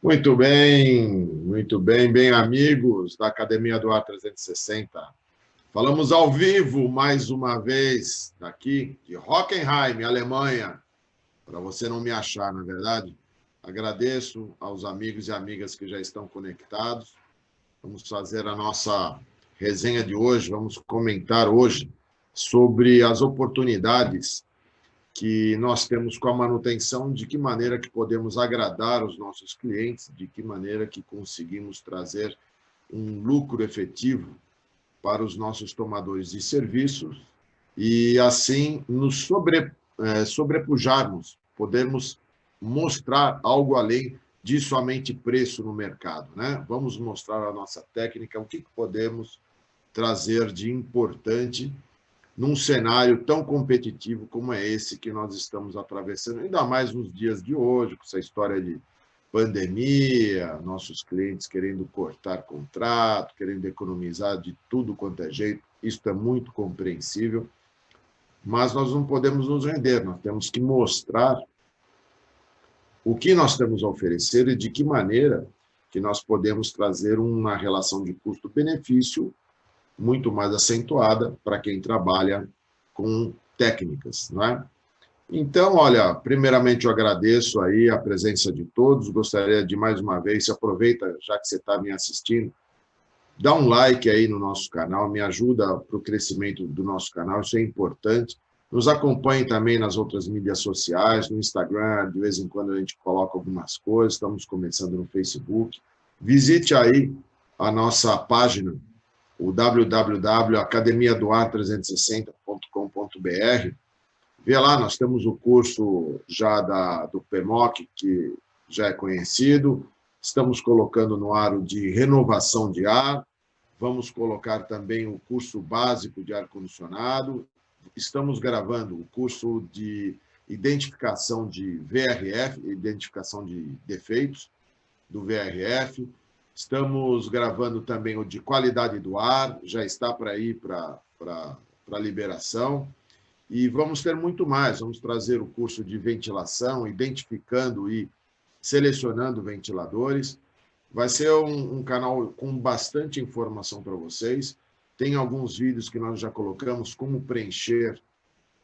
Muito bem, amigos da Academia do Ar 360. Falamos ao vivo, mais uma vez, daqui de Hockenheim, Alemanha, para você não me achar, na verdade. Agradeço aos amigos e amigas que já estão conectados. Vamos fazer a nossa resenha de hoje, vamos comentar hoje sobre as oportunidades que nós temos com a manutenção, de que maneira que podemos agradar os nossos clientes, de que maneira que conseguimos trazer um lucro efetivo para os nossos tomadores de serviços e, assim, nos sobrepujarmos, podermos mostrar algo além de somente preço no mercado, né? Vamos mostrar a nossa técnica, o que podemos trazer de importante num cenário tão competitivo como é esse que nós estamos atravessando, ainda mais nos dias de hoje, com essa história de pandemia, nossos clientes querendo cortar contrato, querendo economizar de tudo quanto é jeito. Isso é muito compreensível, mas nós não podemos nos render, nós temos que mostrar o que nós temos a oferecer e de que maneira que nós podemos trazer uma relação de custo-benefício muito mais acentuada para quem trabalha com técnicas, não é? Então, olha, primeiramente eu agradeço aí a presença de todos, gostaria de mais uma vez, se aproveita, já que você está me assistindo, dá um like aí no nosso canal, me ajuda para o crescimento do nosso canal, isso é importante. Nos acompanhe também nas outras mídias sociais, no Instagram, de vez em quando a gente coloca algumas coisas, estamos começando no Facebook. Visite aí a nossa página, o www.academiadoar360.com.br. Vê lá, nós temos o curso já do PMOC, que já é conhecido, estamos colocando no ar o de renovação de ar, vamos colocar também o curso básico de ar-condicionado, estamos gravando o curso de identificação de VRF, identificação de defeitos do VRF, estamos gravando também o de qualidade do ar, já está para ir para liberação, e vamos ter muito mais, vamos trazer o curso de ventilação, identificando e selecionando ventiladores. Vai ser um canal com bastante informação para vocês, tem alguns vídeos que nós já colocamos, como preencher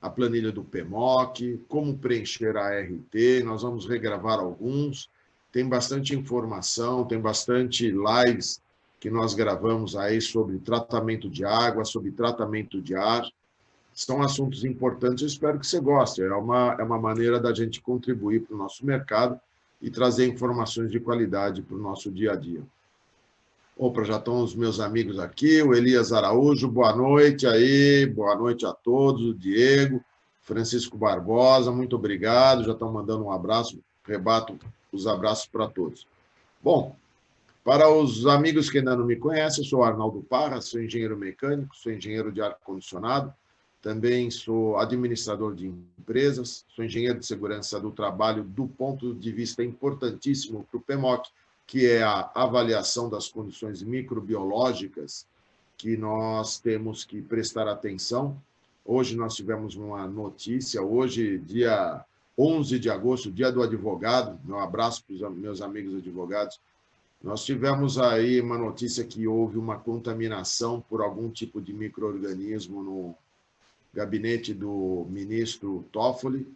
a planilha do PMOC, como preencher a RT, nós vamos regravar alguns, tem bastante informação, tem bastante lives que nós gravamos aí sobre tratamento de água, sobre tratamento de ar. São assuntos importantes, eu espero que você goste. É uma maneira da gente contribuir para o nosso mercado e trazer informações de qualidade para o nosso dia a dia. Opa, já estão os meus amigos aqui, o Elias Araújo, boa noite aí, boa noite a todos, o Diego, Francisco Barbosa, muito obrigado, já estão mandando um abraço, rebato os abraços para todos. Bom, para os amigos que ainda não me conhecem, eu sou Arnaldo Parra, sou engenheiro mecânico, sou engenheiro de ar-condicionado, também sou administrador de empresas, sou engenheiro de segurança do trabalho do ponto de vista importantíssimo para o PMOC, que é a avaliação das condições microbiológicas que nós temos que prestar atenção. Hoje nós tivemos uma notícia, hoje, dia 11 de agosto, dia do advogado, meu abraço para os meus amigos advogados, nós tivemos aí uma notícia que houve uma contaminação por algum tipo de micro-organismo no gabinete do ministro Toffoli.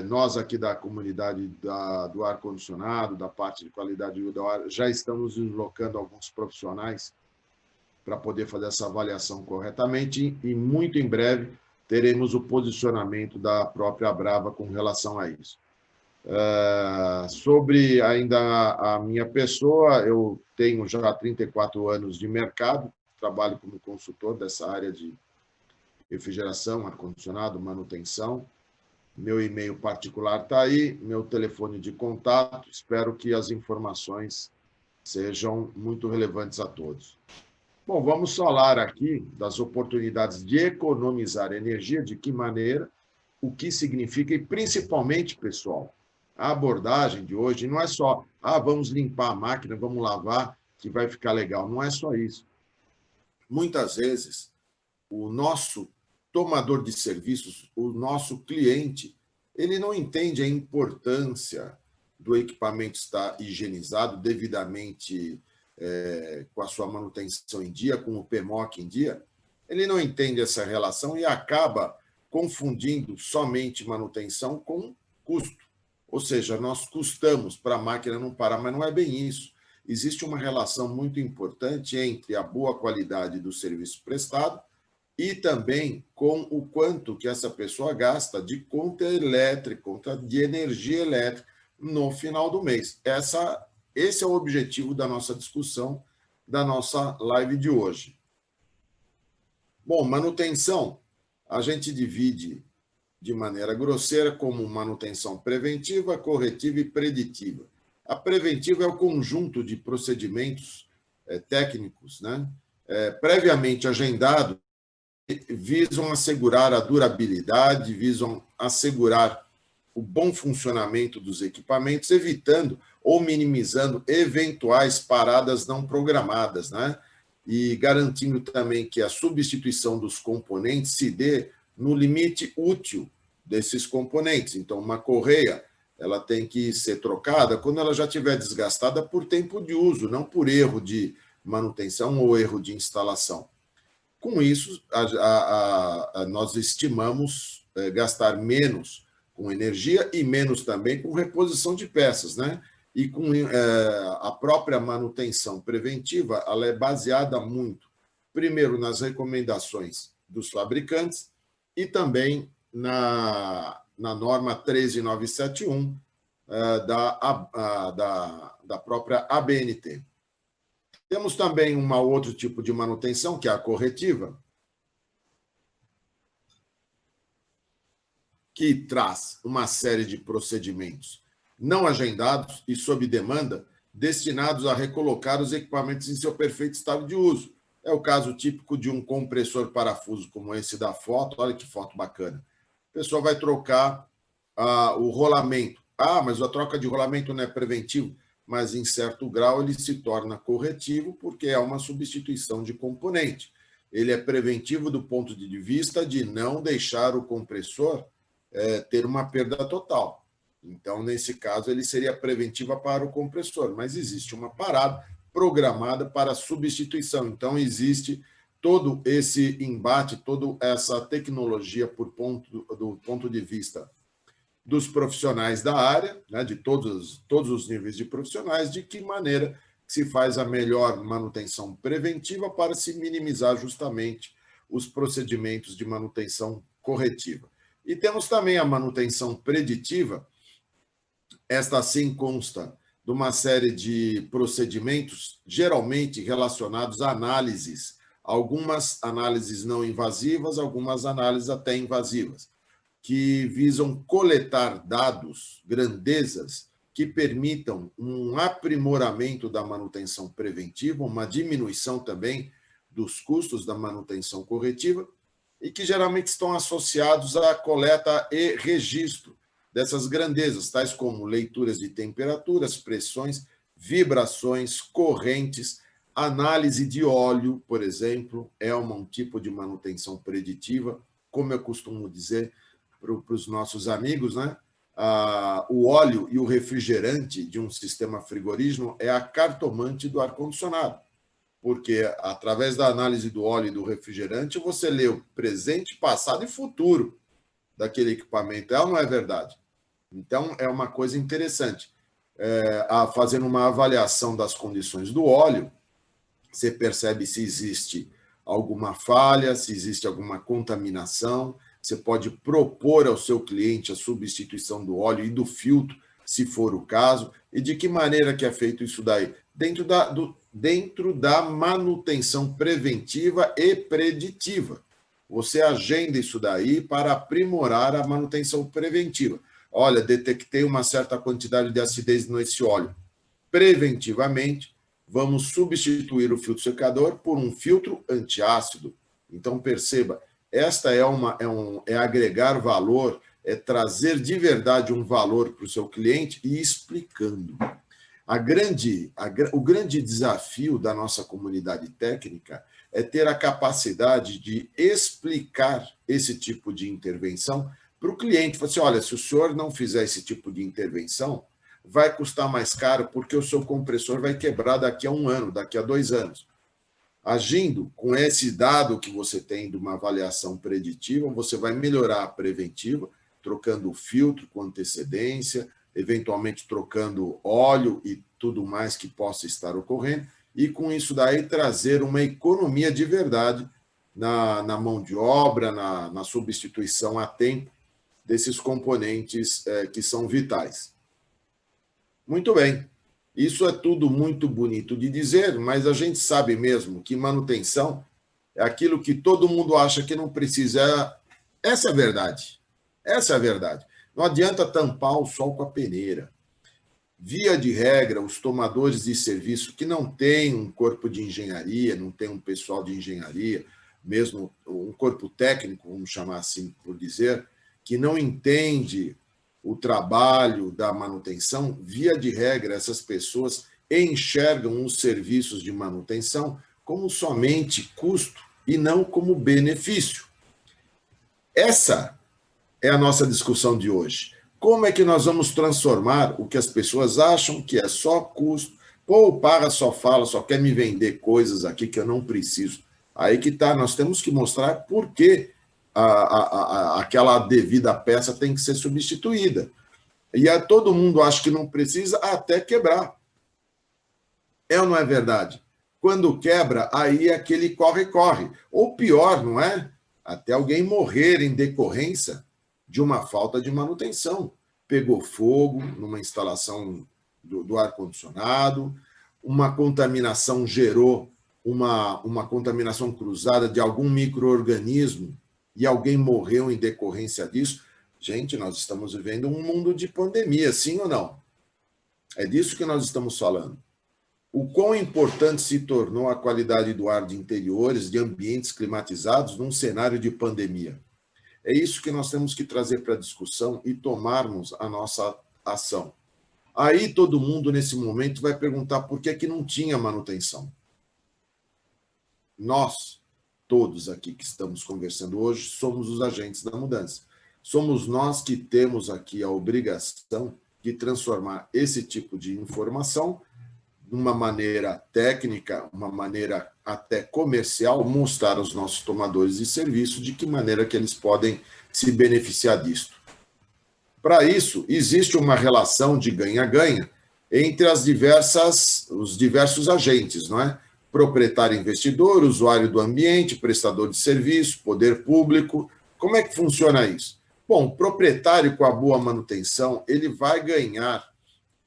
Nós aqui da comunidade do ar-condicionado, da parte de qualidade do ar, já estamos deslocando alguns profissionais para poder fazer essa avaliação corretamente e muito em breve teremos o posicionamento da própria Abrava com relação a isso. Sobre ainda a minha pessoa, eu tenho já 34 anos de mercado, trabalho como consultor dessa área de refrigeração, ar-condicionado, manutenção. Meu e-mail particular está aí, meu telefone de contato. Espero que as informações sejam muito relevantes a todos. Bom, vamos falar aqui das oportunidades de economizar energia, de que maneira, o que significa e, principalmente, pessoal, a abordagem de hoje não é só, vamos limpar a máquina, vamos lavar, que vai ficar legal. Não é só isso. Muitas vezes, o nosso tomador de serviços, o nosso cliente, ele não entende a importância do equipamento estar higienizado, devidamente com a sua manutenção em dia, com o PMOC em dia. Ele não entende essa relação e acaba confundindo somente manutenção com custo. Ou seja, nós custamos para a máquina não parar, mas não é bem isso. Existe uma relação muito importante entre a boa qualidade do serviço prestado e também com o quanto que essa pessoa gasta de conta elétrica, conta de energia elétrica no final do mês. Esse é o objetivo da nossa discussão, da nossa live de hoje. Bom, manutenção, a gente divide de maneira grosseira como manutenção preventiva, corretiva e preditiva. A preventiva é o conjunto de procedimentos técnicos, né, previamente agendados, visam assegurar a durabilidade, visam assegurar o bom funcionamento dos equipamentos, evitando ou minimizando eventuais paradas não programadas, né? E garantindo também que a substituição dos componentes se dê no limite útil desses componentes. Então, uma correia, ela tem que ser trocada quando ela já estiver desgastada por tempo de uso, não por erro de manutenção ou erro de instalação. Com isso, nós estimamos gastar menos com energia e menos também com reposição de peças, né? E com a própria manutenção preventiva, ela é baseada muito, primeiro, nas recomendações dos fabricantes e também na norma 13971 da própria ABNT. Temos também um outro tipo de manutenção, que é a corretiva, que traz uma série de procedimentos não agendados e sob demanda, destinados a recolocar os equipamentos em seu perfeito estado de uso. É o caso típico de um compressor parafuso como esse da foto. Olha que foto bacana. A pessoa vai trocar o rolamento. Mas a troca de rolamento não é preventivo, mas em certo grau ele se torna corretivo porque é uma substituição de componente. Ele é preventivo do ponto de vista de não deixar o compressor ter uma perda total. Então, nesse caso, ele seria preventiva para o compressor, mas existe uma parada programada para substituição. Então, existe todo esse embate, toda essa tecnologia do ponto de vista dos profissionais da área, né, de todos os níveis de profissionais, de que maneira se faz a melhor manutenção preventiva para se minimizar justamente os procedimentos de manutenção corretiva. E temos também a manutenção preditiva. Esta, sim, consta de uma série de procedimentos geralmente relacionados a análises, algumas análises não invasivas, algumas análises até invasivas, que visam coletar dados, grandezas, que permitam um aprimoramento da manutenção preventiva, uma diminuição também dos custos da manutenção corretiva, e que geralmente estão associados à coleta e registro dessas grandezas, tais como leituras de temperaturas, pressões, vibrações, correntes, análise de óleo, por exemplo, é um tipo de manutenção preditiva, como eu costumo dizer para os nossos amigos, né? O óleo e o refrigerante de um sistema frigorígeno é a cartomante do ar-condicionado, porque através da análise do óleo e do refrigerante você lê o presente, passado e futuro daquele equipamento. É ou não é verdade? Então, é uma coisa interessante. Fazendo uma avaliação das condições do óleo, você percebe se existe alguma falha, se existe alguma contaminação. Você pode propor ao seu cliente a substituição do óleo e do filtro, se for o caso, e de que maneira que é feito isso daí? Dentro da manutenção preventiva e preditiva. Você agenda isso daí para aprimorar a manutenção preventiva. Olha, detectei uma certa quantidade de acidez nesse óleo. Preventivamente, vamos substituir o filtro secador por um filtro antiácido. Então, perceba, esta é agregar valor, é trazer de verdade um valor para o seu cliente e explicando. O grande desafio da nossa comunidade técnica é ter a capacidade de explicar esse tipo de intervenção para o cliente. Fala assim, olha, se o senhor não fizer esse tipo de intervenção, vai custar mais caro porque o seu compressor vai quebrar daqui a 1 ano, daqui a 2 anos. Agindo com esse dado que você tem de uma avaliação preditiva, você vai melhorar a preventiva, trocando o filtro com antecedência, eventualmente trocando óleo e tudo mais que possa estar ocorrendo, e com isso daí trazer uma economia de verdade na mão de obra, na substituição a tempo desses componentes que são vitais. Muito bem. Isso é tudo muito bonito de dizer, mas a gente sabe mesmo que manutenção é aquilo que todo mundo acha que não precisa. Essa é a verdade. Essa é a verdade. Não adianta tampar o sol com a peneira. Via de regra, os tomadores de serviço que não têm um corpo de engenharia, não têm um pessoal de engenharia, mesmo um corpo técnico, vamos chamar assim por dizer, que não entende o trabalho da manutenção, via de regra, essas pessoas enxergam os serviços de manutenção como somente custo e não como benefício. Essa é a nossa discussão de hoje. Como é que nós vamos transformar o que as pessoas acham que é só custo? Pô, o Parra só fala, só quer me vender coisas aqui que eu não preciso. Aí que está, nós temos que mostrar por que aquela devida peça tem que ser substituída. E todo mundo acha que não precisa até quebrar. É ou não é verdade? Quando quebra, aí é aquele corre-corre. Ou pior, não é? Até alguém morrer em decorrência de uma falta de manutenção. Pegou fogo numa instalação do ar-condicionado, uma contaminação gerou uma contaminação cruzada de algum micro-organismo e alguém morreu em decorrência disso. Gente, nós estamos vivendo um mundo de pandemia, sim ou não? É disso que nós estamos falando. O quão importante se tornou a qualidade do ar de interiores, de ambientes climatizados, num cenário de pandemia. É isso que nós temos que trazer para a discussão e tomarmos a nossa ação. Aí todo mundo, nesse momento, vai perguntar por que não tinha manutenção. Nós, todos aqui que estamos conversando hoje, somos os agentes da mudança. Somos nós que temos aqui a obrigação de transformar esse tipo de informação de uma maneira técnica, uma maneira até comercial, mostrar aos nossos tomadores de serviço de que maneira que eles podem se beneficiar disto. Para isso, existe uma relação de ganha-ganha entre os diversos agentes, não é? Proprietário investidor, usuário do ambiente, prestador de serviço, poder público. Como é que funciona isso? Bom, o proprietário com a boa manutenção, ele vai ganhar.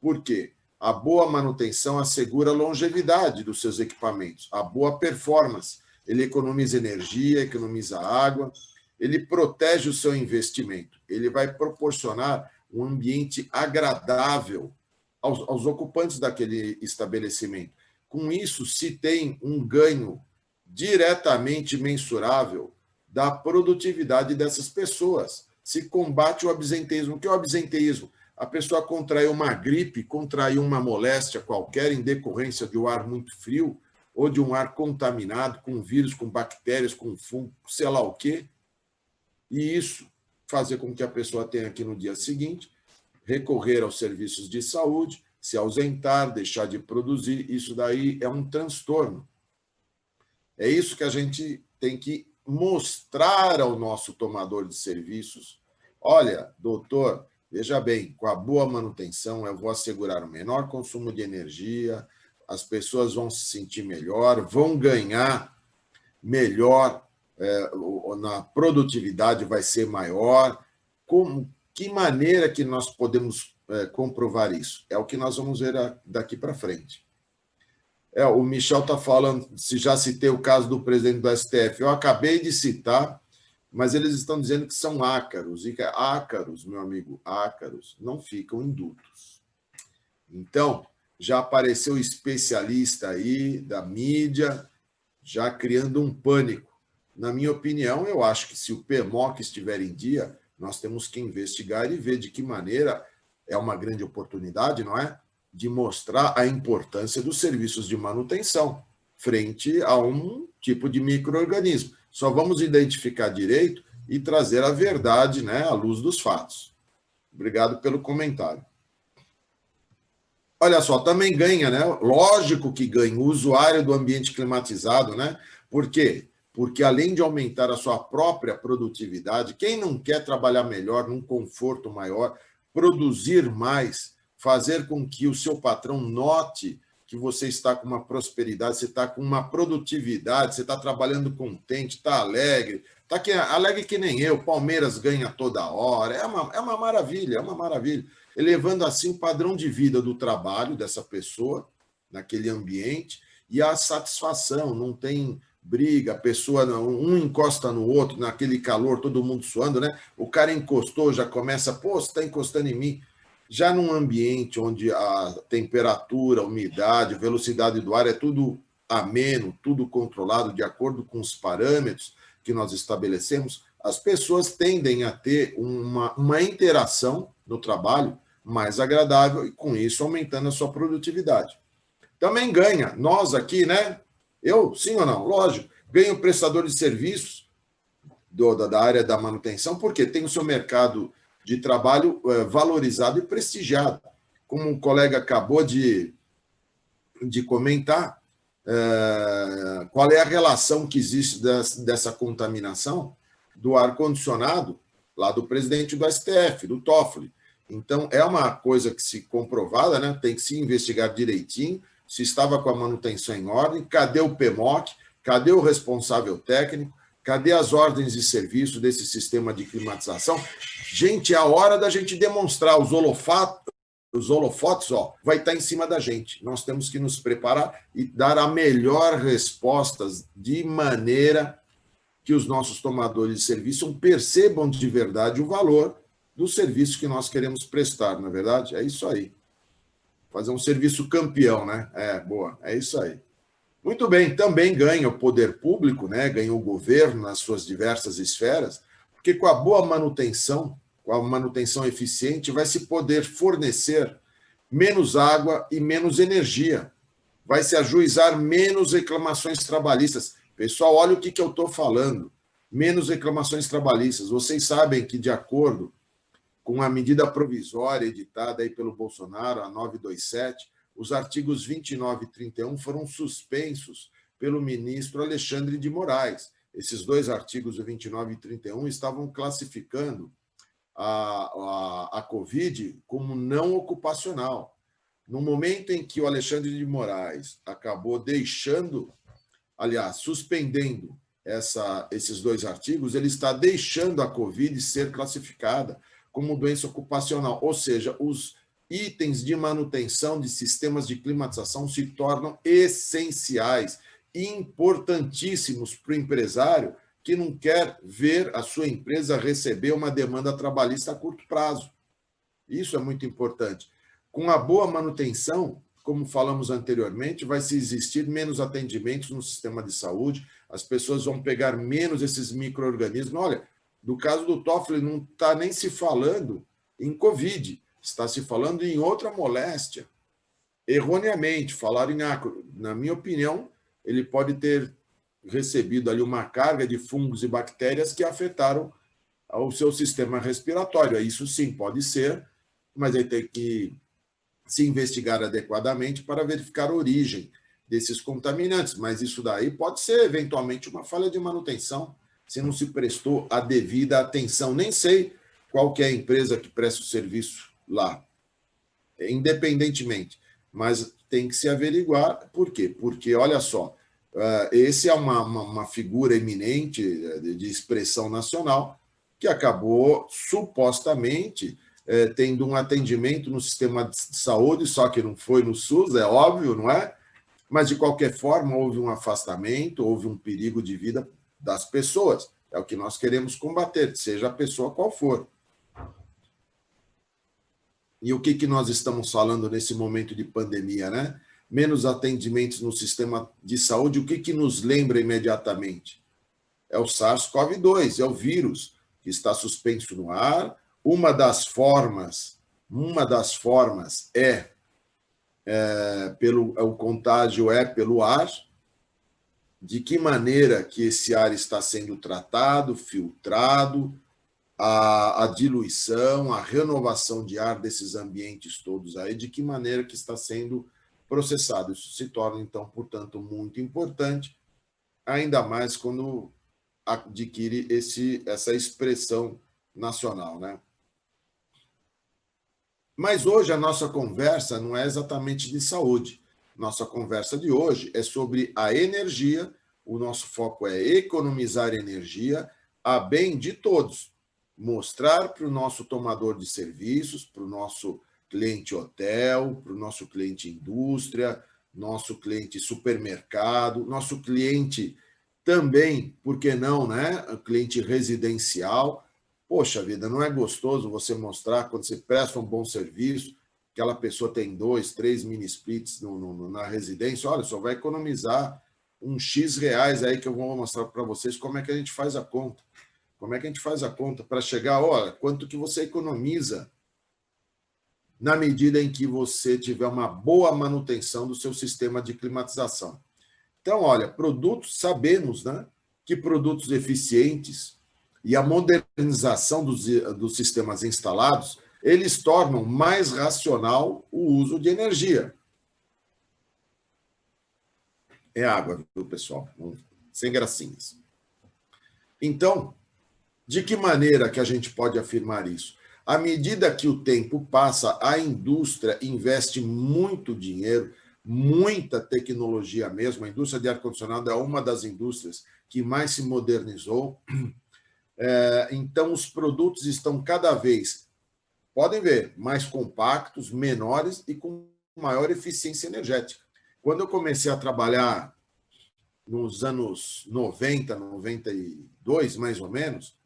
Por quê? A boa manutenção assegura a longevidade dos seus equipamentos, a boa performance. Ele economiza energia, economiza água, ele protege o seu investimento. Ele vai proporcionar um ambiente agradável aos ocupantes daquele estabelecimento. Com isso, se tem um ganho diretamente mensurável da produtividade dessas pessoas. Se combate o absenteísmo. O que é o absenteísmo? A pessoa contraiu uma gripe, contraiu uma moléstia qualquer em decorrência de um ar muito frio ou de um ar contaminado com vírus, com bactérias, com fungo, sei lá o quê. E isso fazer com que a pessoa tenha que, no dia seguinte, recorrer aos serviços de saúde, se ausentar, deixar de produzir. Isso daí é um transtorno. É isso que a gente tem que mostrar ao nosso tomador de serviços. Olha, doutor, veja bem, com a boa manutenção eu vou assegurar o menor consumo de energia, as pessoas vão se sentir melhor, vão ganhar melhor, na produtividade vai ser maior. Que maneira que nós podemos comprovar isso? É o que nós vamos ver daqui para frente. O Michel está falando, se já citei o caso do presidente do STF. Eu acabei de citar, mas eles estão dizendo que são ácaros. E ácaros, meu amigo, ácaros não ficam indutos. Então, já apareceu especialista aí da mídia, já criando um pânico. Na minha opinião, eu acho que se o PMOC estiver em dia, nós temos que investigar e ver de que maneira é uma grande oportunidade, não é? De mostrar a importância dos serviços de manutenção frente a um tipo de micro-organismo. Só vamos identificar direito e trazer a verdade, né, à luz dos fatos. Obrigado pelo comentário. Olha só, também ganha, né? Lógico que ganha o usuário do ambiente climatizado, né? Por quê? Porque além de aumentar a sua própria produtividade, quem não quer trabalhar melhor, num conforto maior, produzir mais, fazer com que o seu patrão note que você está com uma prosperidade, você está com uma produtividade, você está trabalhando contente, está alegre, está alegre que nem eu, Palmeiras ganha toda hora, é uma maravilha, é uma maravilha. Elevando assim o padrão de vida do trabalho dessa pessoa, naquele ambiente, e a satisfação, não tem briga, a pessoa, um encosta no outro, naquele calor, todo mundo suando, né? O cara encostou, já começa, pô, você está encostando em mim. Já num ambiente onde a temperatura, a umidade, a velocidade do ar é tudo ameno, tudo controlado de acordo com os parâmetros que nós estabelecemos, as pessoas tendem a ter uma interação no trabalho mais agradável e, com isso, aumentando a sua produtividade. Também ganha, nós aqui, né? Eu, sim ou não? Lógico, ganho o prestador de serviços da área da manutenção, porque tem o seu mercado de trabalho valorizado e prestigiado. Como um colega acabou de comentar, qual é a relação que existe dessa contaminação do ar-condicionado lá do presidente do STF, do Toffoli. Então, é uma coisa que se comprovada, né? Tem que se investigar direitinho, se estava com a manutenção em ordem, cadê o PMOC, cadê o responsável técnico, cadê as ordens de serviço desse sistema de climatização? Gente, é a hora da gente demonstrar os holofotes, ó, vai estar em cima da gente. Nós temos que nos preparar e dar a melhor resposta de maneira que os nossos tomadores de serviço percebam de verdade o valor do serviço que nós queremos prestar, não é verdade? É isso aí. Fazer um serviço campeão, né? Boa, é isso aí. Muito bem, também ganha o poder público, né? Ganha o governo nas suas diversas esferas, porque com a boa manutenção, com a manutenção eficiente, vai se poder fornecer menos água e menos energia. Vai se ajuizar menos reclamações trabalhistas. Pessoal, olha o que eu estou falando. Menos reclamações trabalhistas. Vocês sabem que, de acordo com a medida provisória editada aí pelo Bolsonaro, a 927, os artigos 29 e 31 foram suspensos pelo ministro Alexandre de Moraes. Esses dois artigos, o 29 e 31, estavam classificando a Covid como não ocupacional. No momento em que o Alexandre de Moraes acabou suspendendo esses dois artigos, ele está deixando a Covid ser classificada como doença ocupacional, ou seja, os itens de manutenção de sistemas de climatização se tornam essenciais, importantíssimos para o empresário que não quer ver a sua empresa receber uma demanda trabalhista a curto prazo. Isso é muito importante. Com a boa manutenção, como falamos anteriormente, vai se existir menos atendimentos no sistema de saúde, as pessoas vão pegar menos esses micro-organismos. Olha, no caso do Toffoli, não está nem se falando em Covid, está se falando em outra moléstia. Erroneamente, falaram em ácaro. Na minha opinião, ele pode ter recebido ali uma carga de fungos e bactérias que afetaram o seu sistema respiratório. Isso sim, pode ser, mas aí tem que se investigar adequadamente para verificar a origem desses contaminantes. Mas isso daí pode ser, eventualmente, uma falha de manutenção, se não se prestou a devida atenção. Nem sei qual que é a empresa que presta o serviço lá, independentemente, mas tem que se averiguar. Por quê? Porque, olha só, esse é uma figura eminente de expressão nacional que acabou, supostamente, tendo um atendimento no sistema de saúde, só que não foi no SUS, é óbvio, não é? Mas, de qualquer forma, houve um afastamento, houve um perigo de vida das pessoas. É o que nós queremos combater, seja a pessoa qual for. E o que nós estamos falando nesse momento de pandemia, né? Menos atendimentos no sistema de saúde, o que nos lembra imediatamente? É o SARS-CoV-2, é o vírus que está suspenso no ar. Uma das formas o contágio é pelo ar, de que maneira que esse ar está sendo tratado, filtrado, a diluição, a renovação de ar desses ambientes todos aí, de que maneira que está sendo processado. Isso se torna, então, portanto, muito importante, ainda mais quando adquire essa expressão nacional, né? Mas hoje a nossa conversa não é exatamente de saúde. Nossa conversa de hoje é sobre a energia. O nosso foco é economizar energia a bem de todos. Mostrar para o nosso tomador de serviços, para o nosso cliente hotel, para o nosso cliente indústria, nosso cliente supermercado, nosso cliente também, por que não, né? Cliente residencial. Poxa vida, não é gostoso você mostrar, quando você presta um bom serviço, aquela pessoa tem 2, 3 mini splits na residência, olha, só vai economizar uns X reais aí que eu vou mostrar para vocês como é que a gente faz a conta. Como é que a gente faz a conta para chegar, olha, quanto que você economiza na medida em que você tiver uma boa manutenção do seu sistema de climatização. Então, olha, produtos, sabemos, né, que produtos eficientes e a modernização dos sistemas instalados, eles tornam mais racional o uso de energia. É água, viu, pessoal? Sem gracinhas. Então, de que maneira que a gente pode afirmar isso? À medida que o tempo passa, a indústria investe muito dinheiro, muita tecnologia mesmo. A indústria de ar-condicionado é uma das indústrias que mais se modernizou. Então, os produtos estão cada vez, podem ver, mais compactos, menores e com maior eficiência energética. Quando eu comecei a trabalhar nos anos 90, 92, mais ou menos,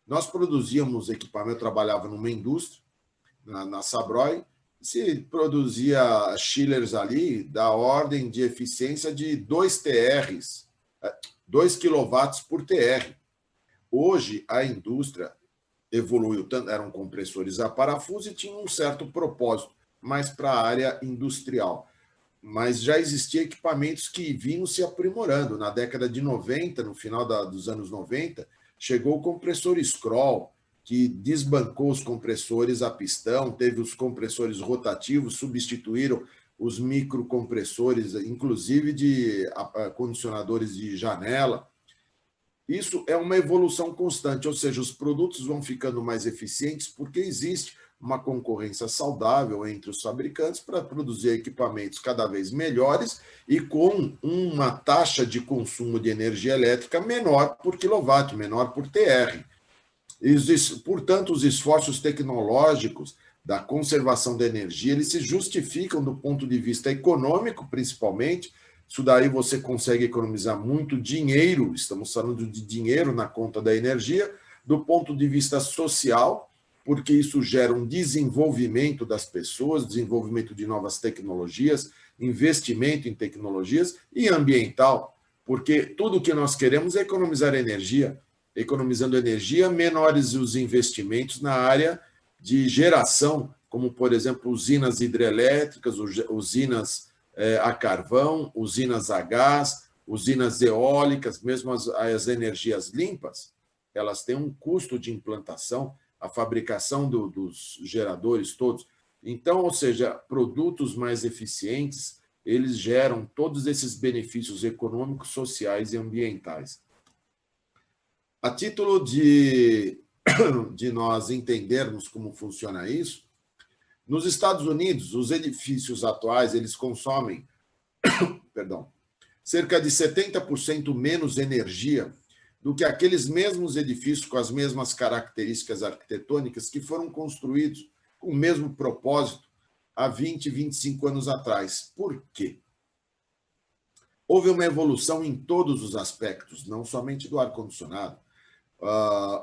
nós produzíamos equipamento, eu trabalhava numa indústria, na Sabroy, se produzia chillers ali da ordem de eficiência de 2 TRs, 2 kW por TR. Hoje, a indústria evoluiu, eram compressores a parafuso e tinham um certo propósito, mais para a área industrial. Mas já existiam equipamentos que vinham se aprimorando. Na década de 90, no final dos anos 90, chegou o compressor Scroll, que desbancou os compressores a pistão, teve os compressores rotativos, substituíram os microcompressores, inclusive de condicionadores de janela. Isso é uma evolução constante, ou seja, os produtos vão ficando mais eficientes porque existe uma concorrência saudável entre os fabricantes para produzir equipamentos cada vez melhores e com uma taxa de consumo de energia elétrica menor por quilowatt, menor por TR. Portanto, os esforços tecnológicos da conservação da energia, eles se justificam do ponto de vista econômico, principalmente. Isso daí você consegue economizar muito dinheiro, estamos falando de dinheiro na conta da energia, do ponto de vista social, porque isso gera um desenvolvimento das pessoas, desenvolvimento de novas tecnologias, investimento em tecnologias, e ambiental, porque tudo o que nós queremos é economizar energia. Economizando energia, menores os investimentos na área de geração, como, por exemplo, usinas hidrelétricas, usinas a carvão, usinas a gás, usinas eólicas, mesmo as energias limpas, elas têm um custo de implantação, a fabricação dos geradores todos. Então, ou seja, produtos mais eficientes, eles geram todos esses benefícios econômicos, sociais e ambientais. A título de nós entendermos como funciona isso, nos Estados Unidos, os edifícios atuais, eles consomem, cerca de 70% menos energia do que aqueles mesmos edifícios com as mesmas características arquitetônicas que foram construídos com o mesmo propósito há 20, 25 anos atrás. Por quê? Houve uma evolução em todos os aspectos, não somente do ar-condicionado.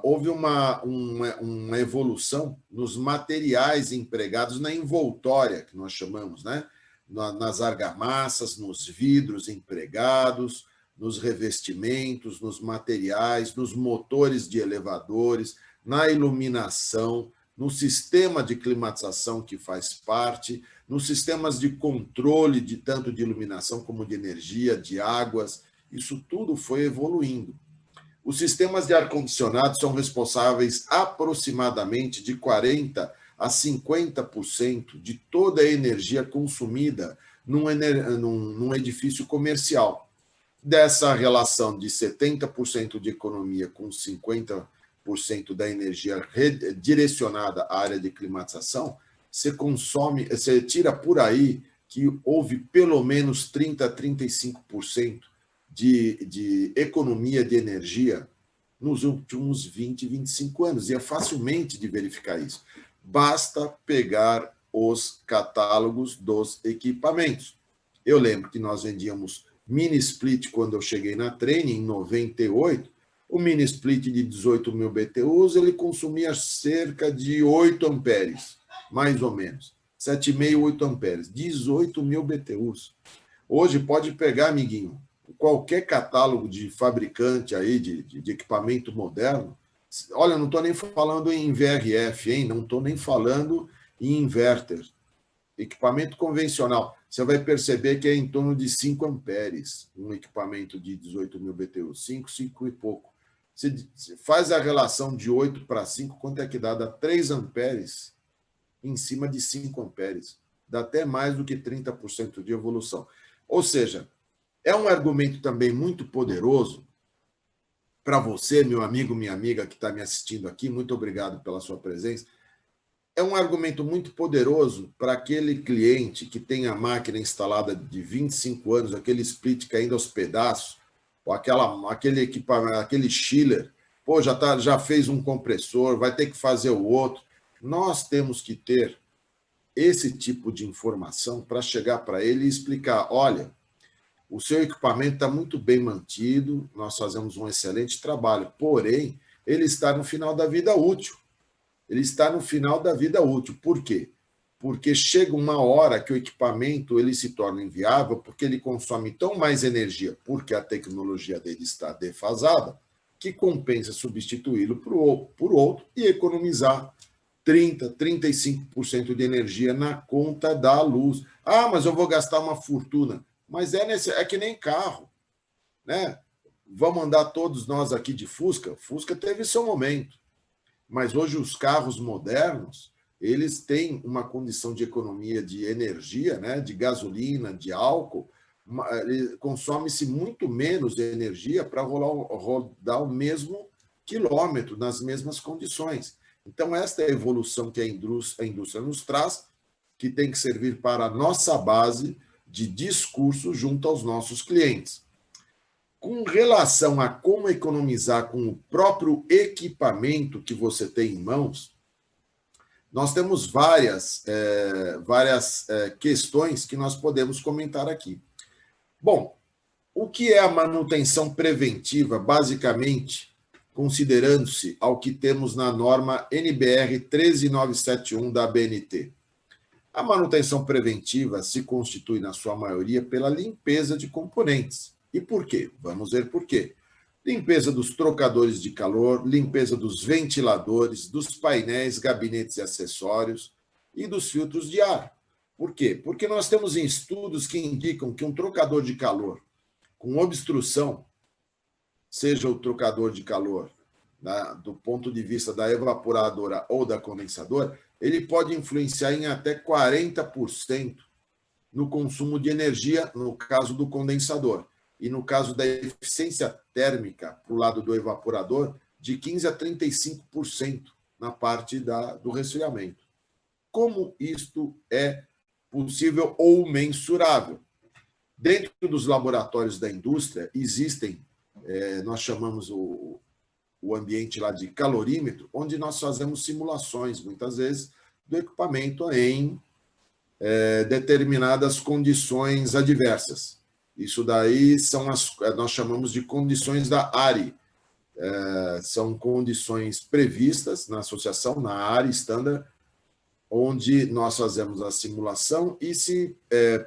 Houve uma evolução nos materiais empregados na envoltória, que nós chamamos, né? Nas argamassas, nos vidros empregados, nos revestimentos, nos materiais, nos motores de elevadores, na iluminação, no sistema de climatização que faz parte, nos sistemas de controle de tanto de iluminação como de energia, de águas Isso tudo foi evoluindo. Os sistemas de ar-condicionado são responsáveis aproximadamente de 40% a 50% de toda a energia consumida num edifício comercial. Dessa relação de 70% de economia com 50% da energia direcionada à área de climatização, você tira por aí que houve pelo menos 30% a 35% de economia de energia nos últimos 20, 25 anos. E é facilmente de verificar isso. Basta pegar os catálogos dos equipamentos. Eu lembro que nós vendíamos mini split quando eu cheguei na Trane, em 98. O mini split de 18 mil BTUs, ele consumia cerca de 8 amperes, mais ou menos. 7,5, 8 amperes. 18 mil BTUs. Hoje pode pegar, amiguinho, qualquer catálogo de fabricante aí, de equipamento moderno. Olha, não estou nem falando em VRF, hein? Não estou nem falando em inverter. Equipamento convencional, você vai perceber que é em torno de 5 amperes, um equipamento de 18 mil BTU, 5 e pouco. Você faz a relação de 8 para 5, quanto é que dá? Dá 3 amperes em cima de 5 amperes. Dá até mais do que 30% de evolução. Ou seja, é um argumento também muito poderoso para você, meu amigo, minha amiga que está me assistindo aqui, muito obrigado pela sua presença. É um argumento muito poderoso para aquele cliente que tem a máquina instalada de 25 anos, aquele split caindo aos pedaços, ou aquele equipamento, aquele chiller, pô, já fez um compressor, vai ter que fazer o outro. Nós temos que ter esse tipo de informação para chegar para ele e explicar, olha, o seu equipamento está muito bem mantido, nós fazemos um excelente trabalho, porém, ele está no final da vida útil. Ele está no final da vida útil. Por quê? Porque chega uma hora que o equipamento ele se torna inviável porque ele consome tão mais energia, porque a tecnologia dele está defasada, que compensa substituí-lo por outro e economizar 30%, 35% de energia na conta da luz. Ah, mas eu vou gastar uma fortuna. Mas é que nem carro, né? Vamos andar todos nós aqui de Fusca. Fusca teve seu momento. Mas hoje os carros modernos, eles têm uma condição de economia de energia, né, de gasolina, de álcool, consome-se muito menos energia para rodar o mesmo quilômetro, nas mesmas condições. Então, esta é a evolução que a indústria nos traz, que tem que servir para a nossa base de discurso junto aos nossos clientes. Com relação a como economizar com o próprio equipamento que você tem em mãos, nós temos várias questões que nós podemos comentar aqui. Bom, o que é a manutenção preventiva, basicamente, considerando-se ao que temos na norma NBR 13971 da ABNT? A manutenção preventiva se constitui, na sua maioria, pela limpeza de componentes. E por quê? Vamos ver por quê. Limpeza dos trocadores de calor, limpeza dos ventiladores, dos painéis, gabinetes e acessórios e dos filtros de ar. Por quê? Porque nós temos estudos que indicam que um trocador de calor com obstrução, seja o trocador de calor do ponto de vista da evaporadora ou da condensadora, ele pode influenciar em até 40% no consumo de energia, no caso do condensador. E no caso da eficiência térmica, para o lado do evaporador, de 15% a 35% na parte do resfriamento. Como isto é possível ou mensurável? Dentro dos laboratórios da indústria, existem, nós chamamos o ambiente lá de calorímetro, onde nós fazemos simulações, muitas vezes, do equipamento em determinadas condições adversas. Isso daí nós chamamos de condições da ARI. São condições previstas na associação, na ARI Standard, onde nós fazemos a simulação e se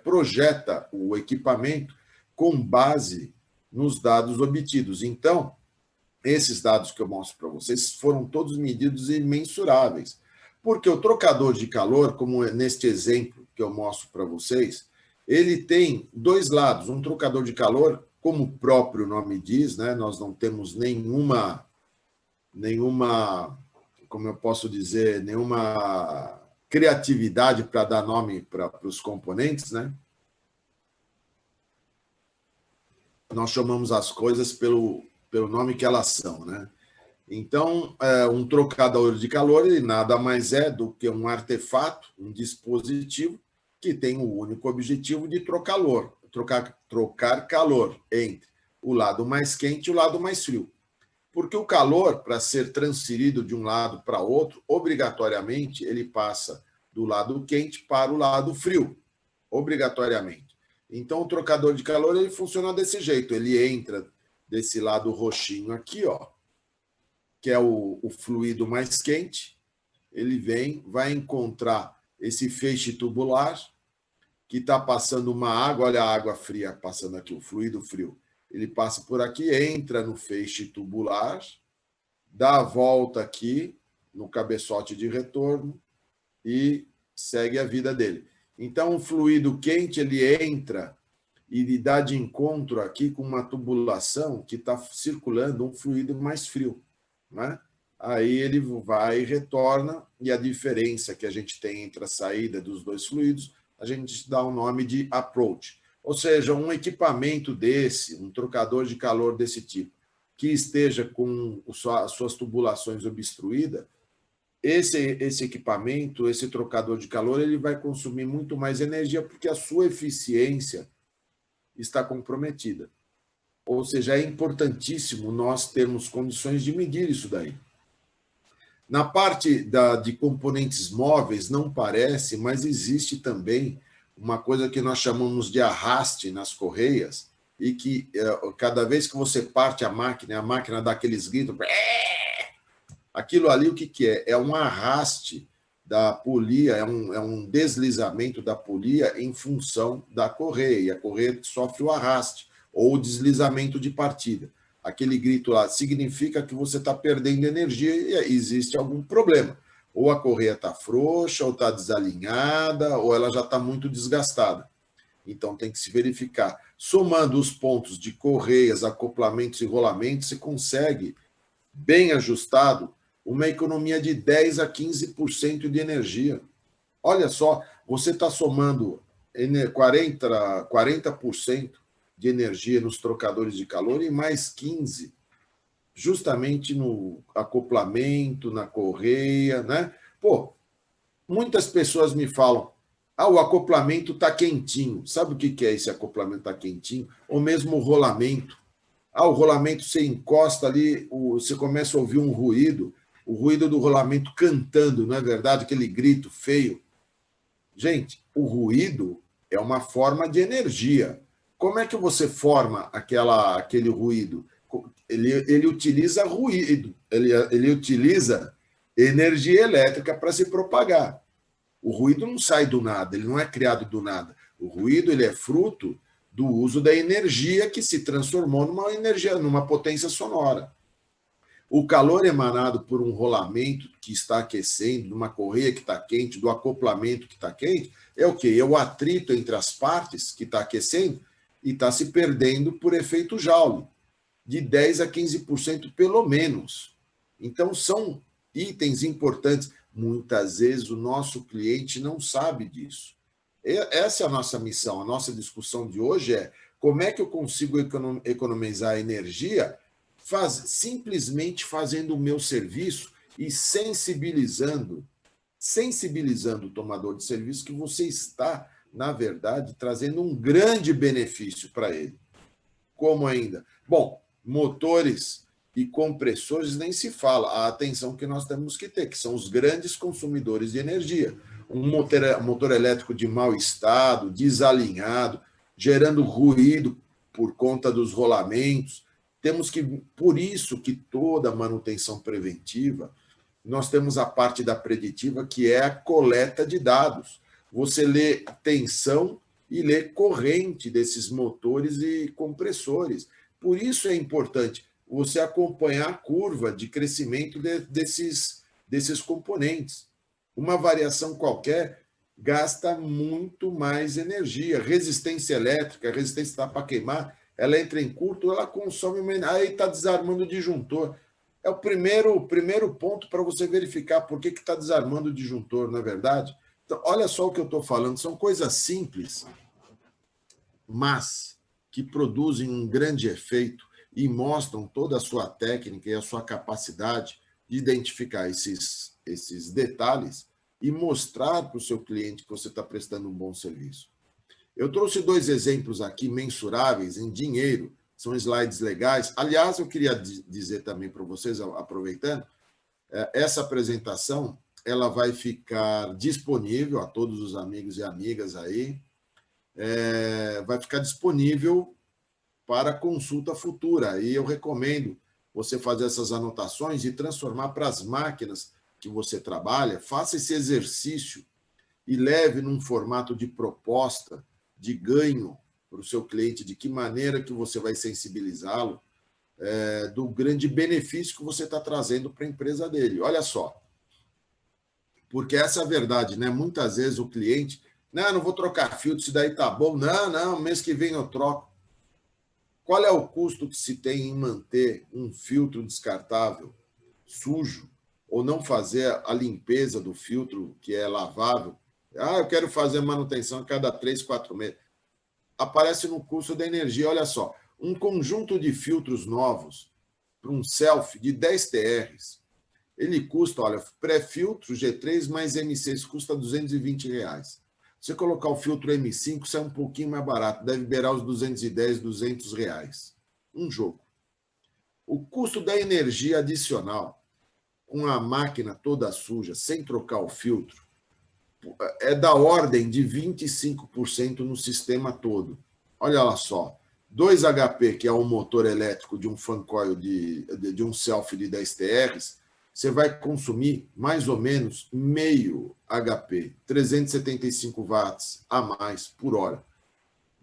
projeta o equipamento com base nos dados obtidos. Então, esses dados que eu mostro para vocês foram todos medidos e mensuráveis. Porque o trocador de calor, como neste exemplo que eu mostro para vocês, ele tem dois lados. Um trocador de calor, como o próprio nome diz, né, nós não temos nenhuma, como eu posso dizer, nenhuma criatividade para dar nome para os componentes, né? Nós chamamos as coisas pelo nome que elas são, né? Então, um trocador de calor ele nada mais é do que um artefato, um dispositivo que tem o único objetivo de trocar calor entre o lado mais quente e o lado mais frio. Porque o calor, para ser transferido de um lado para outro, obrigatoriamente ele passa do lado quente para o lado frio, obrigatoriamente. Então, o trocador de calor ele funciona desse jeito, ele entra desse lado roxinho aqui, ó, que é o fluido mais quente, ele vai encontrar esse feixe tubular, que está passando uma água, olha a água fria passando aqui, o fluido frio. Ele passa por aqui, entra no feixe tubular, dá a volta aqui no cabeçote de retorno e segue a vida dele. Então, o fluido quente ele entra e ele dá de encontro aqui com uma tubulação que está circulando um fluido mais frio, né? Aí ele vai e retorna, e a diferença que a gente tem entre a saída dos dois fluidos, a gente dá o nome de approach. Ou seja, um equipamento desse, um trocador de calor desse tipo, que esteja com as suas tubulações obstruídas, esse equipamento, esse trocador de calor, ele vai consumir muito mais energia porque a sua eficiência está comprometida. Ou seja, é importantíssimo nós termos condições de medir isso daí. Na parte de componentes móveis, não parece, mas existe também uma coisa que nós chamamos de arraste nas correias, e que cada vez que você parte a máquina dá aqueles gritos. Aquilo ali, o que é? É um arraste da polia, é um deslizamento da polia em função da correia, e a correia sofre o arraste, ou o deslizamento de partida. Aquele grito lá significa que você está perdendo energia e existe algum problema. Ou a correia está frouxa, ou está desalinhada, ou ela já está muito desgastada. Então, tem que se verificar. Somando os pontos de correias, acoplamentos e rolamentos, você consegue, bem ajustado, uma economia de 10% a 15% de energia. Olha só, você está somando 40% de energia nos trocadores de calor e mais 15% justamente no acoplamento, na correia, né? Pô, muitas pessoas me falam, o acoplamento está quentinho. Sabe o que é esse acoplamento está quentinho? Ou mesmo o rolamento. O rolamento você encosta ali, você começa a ouvir um ruído, o ruído do rolamento cantando, não é verdade? Aquele grito feio. Gente, o ruído é uma forma de energia. Como é que você forma aquele ruído? Ele utiliza ruído, ele utiliza energia elétrica para se propagar. O ruído não sai do nada, ele não é criado do nada. O ruído ele é fruto do uso da energia que se transformou numa potência sonora. O calor emanado por um rolamento que está aquecendo, de uma correia que está quente, do acoplamento que está quente, é o quê? É o atrito entre as partes que está aquecendo e está se perdendo por efeito Joule, de 10% a 15% pelo menos. Então, são itens importantes. Muitas vezes o nosso cliente não sabe disso. Essa é a nossa missão. A nossa discussão de hoje é como é que eu consigo economizar energia simplesmente fazendo o meu serviço e sensibilizando o tomador de serviço que você está, na verdade, trazendo um grande benefício para ele. Como ainda? Bom, motores e compressores nem se fala. A atenção que nós temos que ter, que são os grandes consumidores de energia. Um motor elétrico de mau estado, desalinhado, gerando ruído por conta dos rolamentos. Por isso que toda manutenção preventiva, nós temos a parte da preditiva, que é a coleta de dados. Você lê tensão e lê corrente desses motores e compressores. Por isso é importante você acompanhar a curva de crescimento desses componentes. Uma variação qualquer gasta muito mais energia. Resistência elétrica, resistência para queimar, ela entra em curto, ela consome, aí está desarmando o disjuntor. É o primeiro ponto para você verificar por que está desarmando o disjuntor, não é verdade? Então, olha só o que eu estou falando, são coisas simples, mas que produzem um grande efeito e mostram toda a sua técnica e a sua capacidade de identificar esses detalhes e mostrar para o seu cliente que você está prestando um bom serviço. Eu trouxe 2 exemplos aqui mensuráveis em dinheiro, são slides legais. Aliás, eu queria dizer também para vocês, aproveitando, essa apresentação ela vai ficar disponível a todos os amigos e amigas aí, vai ficar disponível para consulta futura. E eu recomendo você fazer essas anotações e transformar para as máquinas que você trabalha. Faça esse exercício e leve num formato de proposta, de ganho para o seu cliente, de que maneira que você vai sensibilizá-lo do grande benefício que você está trazendo para a empresa dele. Olha só, porque essa é a verdade, né? Muitas vezes o cliente, não vou trocar filtro, isso daí tá bom. Não, mês que vem eu troco. Qual é o custo que se tem em manter um filtro descartável sujo ou não fazer a limpeza do filtro que é lavável? Eu quero fazer manutenção a cada 3, 4 meses. Aparece no custo da energia. Olha só, um conjunto de filtros novos para um selfie de 10 TRs, ele custa, olha, pré-filtro G3 mais M6 custa R$220. Você colocar o filtro M5, sai um pouquinho mais barato, deve beirar os 210, R$200. Um jogo. O custo da energia adicional, com a máquina toda suja, sem trocar o filtro, é da ordem de 25% no sistema todo. Olha lá só, 2 HP, que é um motor elétrico de um fan coil de um selfie de 10 TRs, você vai consumir mais ou menos meio HP, 375 watts a mais por hora.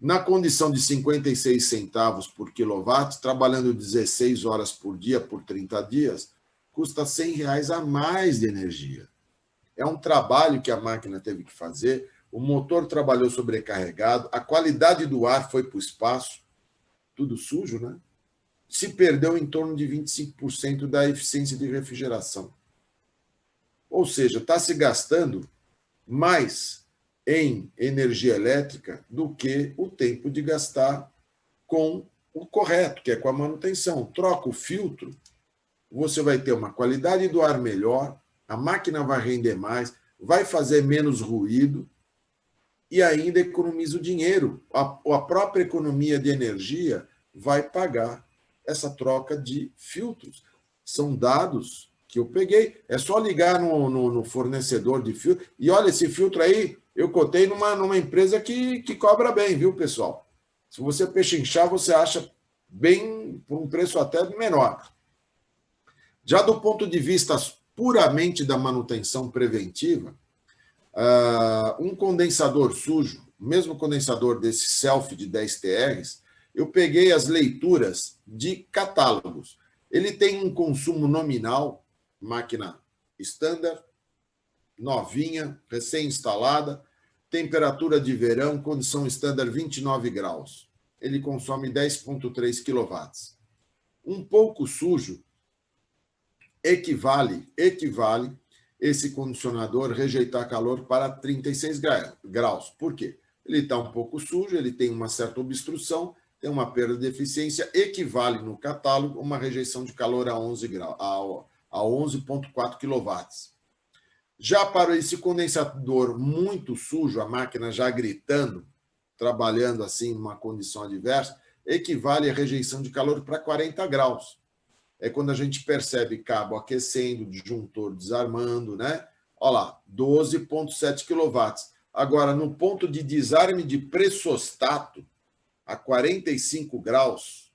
Na condição de 56 centavos por quilowatt, trabalhando 16 horas por dia por 30 dias, custa R$100 a mais de energia. É um trabalho que a máquina teve que fazer, o motor trabalhou sobrecarregado, a qualidade do ar foi para o espaço, tudo sujo, né? Se perdeu em torno de 25% da eficiência de refrigeração. Ou seja, está se gastando mais em energia elétrica do que o tempo de gastar com o correto, que é com a manutenção. Troca o filtro, você vai ter uma qualidade do ar melhor, a máquina vai render mais, vai fazer menos ruído e ainda economiza o dinheiro. A própria economia de energia vai pagar essa troca de filtros. São dados que eu peguei. É só ligar no fornecedor de filtro. E olha, esse filtro aí, eu cotei numa empresa que cobra bem, viu, pessoal? Se você pechinchar, você acha bem, por um preço até menor. Já do ponto de vista puramente da manutenção preventiva, um condensador sujo, mesmo condensador desse selfie de 10 TRs, eu peguei as leituras de catálogos. Ele tem um consumo nominal, máquina standard, novinha, recém-instalada, temperatura de verão, condição standard 29 graus. Ele consome 10,3 kW. Um pouco sujo equivale esse condicionador rejeitar calor para 36 graus. Por quê? Ele está um pouco sujo, ele tem uma certa obstrução, tem uma perda de eficiência, equivale no catálogo uma rejeição de calor a 11,4 kW. Já para esse condensador muito sujo, a máquina já gritando, trabalhando assim numa condição adversa, equivale a rejeição de calor para 40 graus. É quando a gente percebe cabo aquecendo, disjuntor desarmando, né? Olha lá, 12,7 kW. Agora, no ponto de desarme de pressostato, a 45 graus,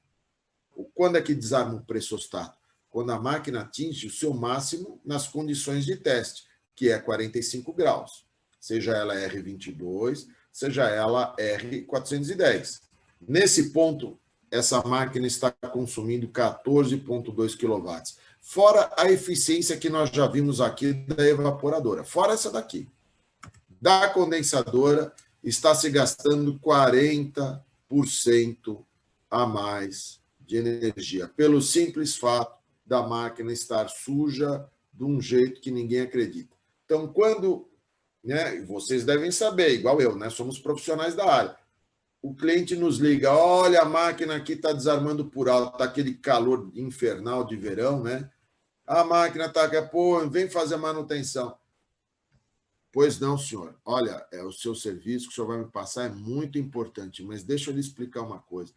quando é que desarma o pressostato? Quando a máquina atinge o seu máximo nas condições de teste, que é 45 graus, seja ela R22, seja ela R410. Nesse ponto, essa máquina está consumindo 14,2 kW, fora a eficiência que nós já vimos aqui da evaporadora, fora essa daqui. Da condensadora, está se gastando 40% a mais de energia, pelo simples fato da máquina estar suja de um jeito que ninguém acredita. Então, quando, né, vocês devem saber, igual eu, né, somos profissionais da área, o cliente nos liga, olha, a máquina aqui está desarmando por alto, está aquele calor infernal de verão, né? A máquina está aqui, pô, vem fazer manutenção. Pois não, senhor. Olha, o seu serviço que o senhor vai me passar é muito importante, mas deixa eu lhe explicar uma coisa.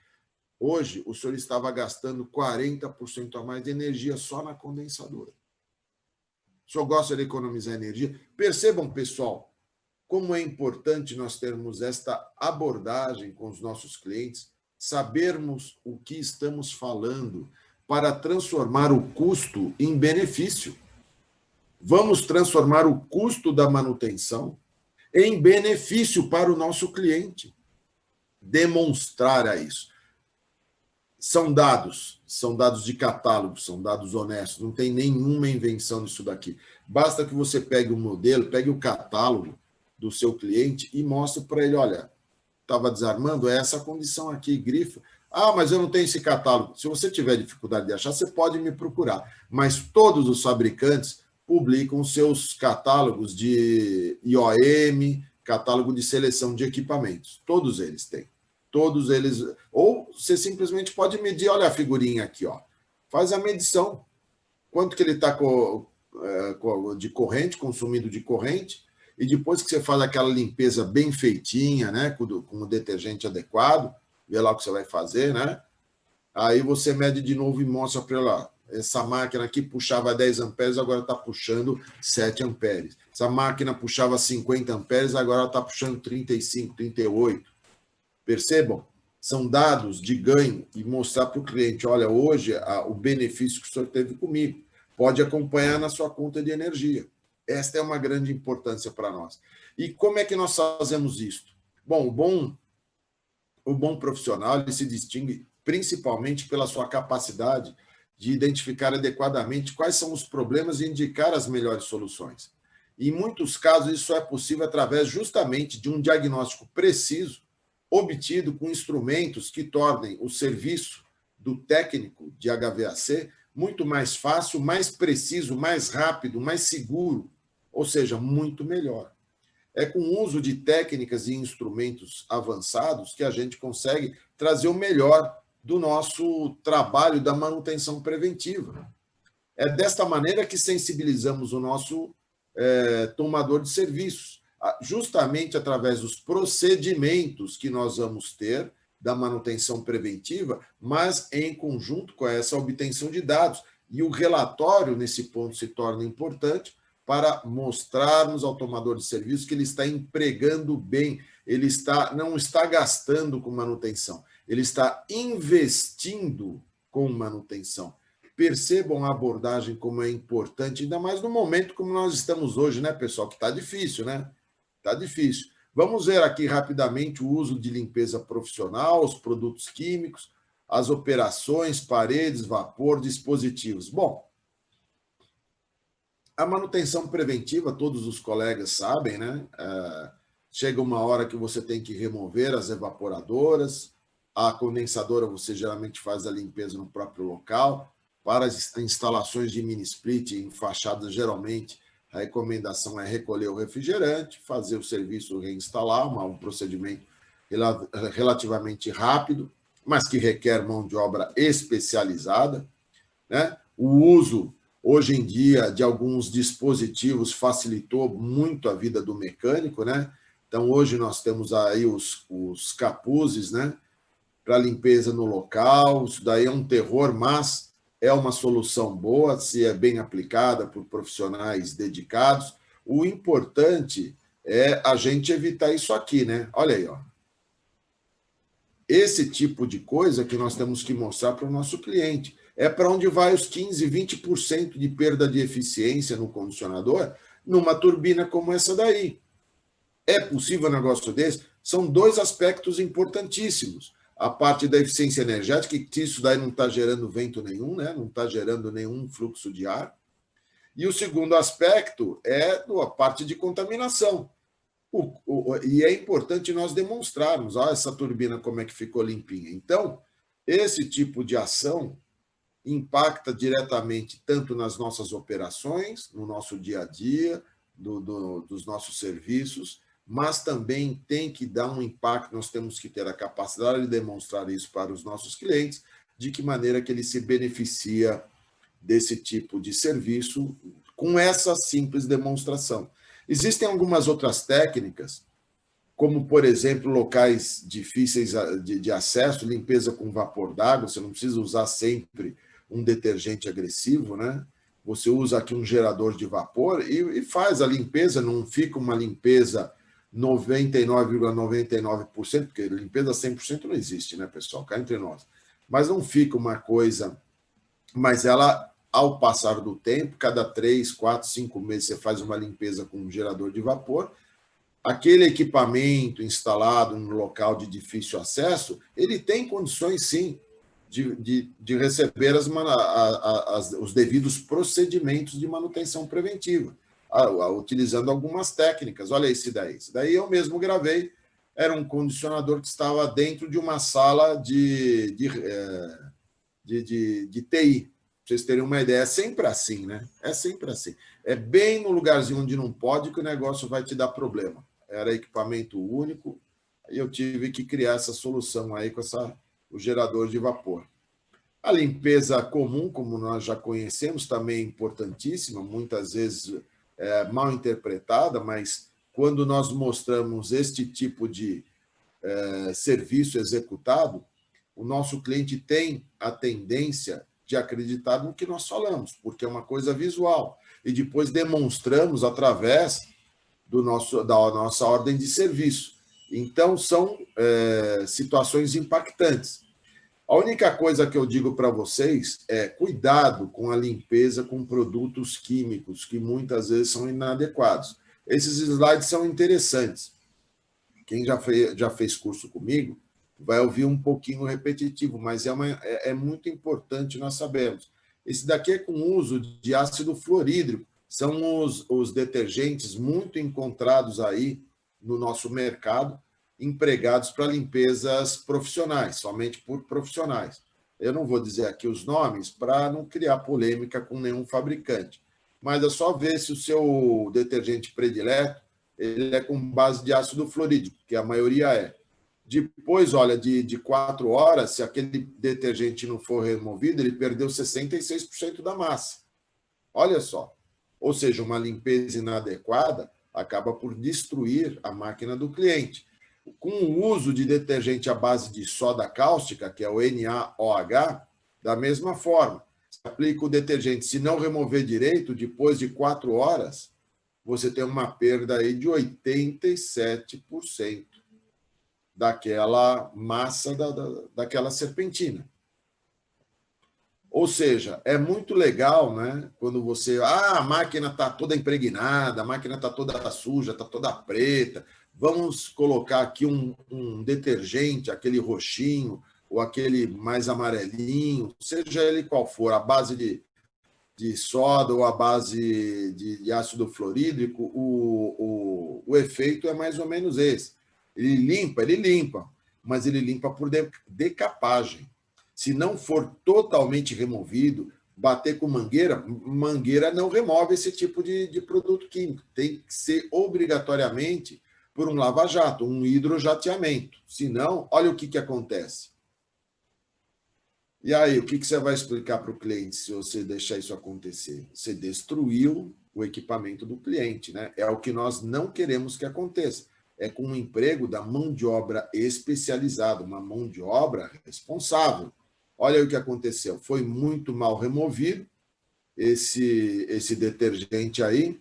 Hoje, o senhor estava gastando 40% a mais de energia só na condensadora. O senhor gosta de economizar energia? Percebam, pessoal, como é importante nós termos esta abordagem com os nossos clientes, sabermos o que estamos falando para transformar o custo em benefício. Vamos transformar o custo da manutenção em benefício para o nosso cliente. Demonstrar isso. São dados de catálogo, são dados honestos, não tem nenhuma invenção nisso daqui. Basta que você pegue o modelo, pegue o catálogo do seu cliente e mostre para ele, olha, estava desarmando, é essa condição aqui, grifa. Ah, mas eu não tenho esse catálogo. Se você tiver dificuldade de achar, você pode me procurar. Mas todos os fabricantes publicam seus catálogos de IOM, catálogo de seleção de equipamentos. Todos eles têm. Todos eles. Ou você simplesmente pode medir, olha a figurinha aqui, ó. Faz a medição. Quanto que ele está de corrente, consumindo de corrente, e depois que você faz aquela limpeza bem feitinha, né, com o detergente adequado, vê lá o que você vai fazer, né? Aí você mede de novo e mostra para ela, essa máquina aqui puxava 10 amperes, agora está puxando 7 amperes. Essa máquina puxava 50 amperes, agora está puxando 35, 38. Percebam? São dados de ganho e mostrar para o cliente, olha, hoje o benefício que o senhor teve comigo. Pode acompanhar na sua conta de energia. Esta é uma grande importância para nós. E como é que nós fazemos isso? Bom, o bom profissional ele se distingue principalmente pela sua capacidade de identificar adequadamente quais são os problemas e indicar as melhores soluções. Em muitos casos, isso é possível através justamente de um diagnóstico preciso, obtido com instrumentos que tornem o serviço do técnico de HVAC muito mais fácil, mais preciso, mais rápido, mais seguro, ou seja, muito melhor. É com o uso de técnicas e instrumentos avançados que a gente consegue trazer o melhor do nosso trabalho da manutenção preventiva. É desta maneira que sensibilizamos o nosso tomador de serviços, justamente através dos procedimentos que nós vamos ter da manutenção preventiva, mas em conjunto com essa obtenção de dados. E o relatório, nesse ponto, se torna importante para mostrarmos ao tomador de serviço que ele está empregando bem, ele não está gastando com manutenção, ele está investindo com manutenção. Percebam a abordagem como é importante, ainda mais no momento como nós estamos hoje, né, pessoal? Que está difícil, né? Está difícil. Vamos ver aqui rapidamente o uso de limpeza profissional, os produtos químicos, as operações, paredes, vapor, dispositivos. Bom, a manutenção preventiva, todos os colegas sabem, né? Chega uma hora que você tem que remover as evaporadoras, a condensadora você geralmente faz a limpeza no próprio local. Para as instalações de mini split em fachadas, geralmente, a recomendação é recolher o refrigerante, fazer o serviço reinstalar, um procedimento relativamente rápido, mas que requer mão de obra especializada, né? O uso, hoje em dia, de alguns dispositivos facilitou muito a vida do mecânico, né? Então, hoje nós temos aí os capuzes, né? Para limpeza no local, isso daí é um terror, mas é uma solução boa, se é bem aplicada por profissionais dedicados. O importante é a gente evitar isso aqui, né? Olha aí, ó. Esse tipo de coisa que nós temos que mostrar para o nosso cliente. É para onde vai os 15%, 20% de perda de eficiência no condicionador numa turbina como essa daí. É possível um negócio desse? São dois aspectos importantíssimos. A parte da eficiência energética, que isso daí não está gerando vento nenhum, né? Não está gerando nenhum fluxo de ar. E o segundo aspecto é a parte de contaminação. E é importante nós demonstrarmos, essa turbina como é que ficou limpinha. Então, Esse tipo de ação impacta diretamente tanto nas nossas operações, no nosso dia a dia, dos nossos serviços, mas também tem que dar um impacto, nós temos que ter a capacidade de demonstrar isso para os nossos clientes, de que maneira que ele se beneficia desse tipo de serviço com essa simples demonstração. Existem algumas outras técnicas, como, por exemplo, locais difíceis de acesso, limpeza com vapor d'água, você não precisa usar sempre um detergente agressivo, né? Você usa aqui um gerador de vapor e faz a limpeza, não fica uma limpeza 99,99%, porque limpeza 100% não existe, né, pessoal? Cá entre nós. Mas não fica uma coisa... Mas ela, ao passar do tempo, cada 3, 4, 5 meses você faz uma limpeza com um gerador de vapor, aquele equipamento instalado em um local de difícil acesso, ele tem condições, sim, de receber os devidos procedimentos de manutenção preventiva, utilizando algumas técnicas. Olha esse daí. Esse daí eu mesmo gravei, era um condicionador que estava dentro de uma sala de TI. Para vocês terem uma ideia, é sempre assim, né? É sempre assim. É bem no lugarzinho onde não pode que o negócio vai te dar problema. Era equipamento único, e eu tive que criar essa solução aí com o gerador de vapor. A limpeza comum, como nós já conhecemos, também é importantíssima, muitas vezes mal interpretada, mas quando nós mostramos este tipo de serviço executado, o nosso cliente tem a tendência de acreditar no que nós falamos, porque é uma coisa visual. E depois demonstramos através da nossa ordem de serviço. Então, são situações impactantes. A única coisa que eu digo para vocês é cuidado com a limpeza com produtos químicos, que muitas vezes são inadequados. Esses slides são interessantes. Quem já fez curso comigo vai ouvir um pouquinho repetitivo, mas é muito importante nós sabermos. Esse daqui é com uso de ácido fluorídrico. São os detergentes muito encontrados aí no nosso mercado, empregados para limpezas profissionais, somente por profissionais. Eu não vou dizer aqui os nomes para não criar polêmica com nenhum fabricante, mas é só ver se o seu detergente predileto ele é com base de ácido fluorídrico, que a maioria é. Depois, olha, de 4 horas, se aquele detergente não for removido, ele perdeu 66% da massa. Olha só. Ou seja, uma limpeza inadequada acaba por destruir a máquina do cliente. Com o uso de detergente à base de soda cáustica, que é o NaOH, da mesma forma, se aplica o detergente, se não remover direito, depois de 4 horas, você tem uma perda aí de 87% daquela massa daquela serpentina. Ou seja, é muito legal, né? Quando você... a máquina está toda impregnada, a máquina está toda suja, está toda preta. Vamos colocar aqui um detergente, aquele roxinho, ou aquele mais amarelinho, seja ele qual for, a base de soda ou a base de ácido fluorídrico, o efeito é mais ou menos esse. Ele limpa, mas ele limpa por decapagem. Se não for totalmente removido, bater com mangueira não remove esse tipo de produto químico. Tem que ser obrigatoriamente por um lava-jato, um hidrojateamento. Senão, olha o que acontece. E aí, o que você vai explicar para o cliente se você deixar isso acontecer? Você destruiu o equipamento do cliente, né? É o que nós não queremos que aconteça. É com o emprego da mão de obra especializada, uma mão de obra responsável. Olha o que aconteceu. Foi muito mal removido esse detergente aí.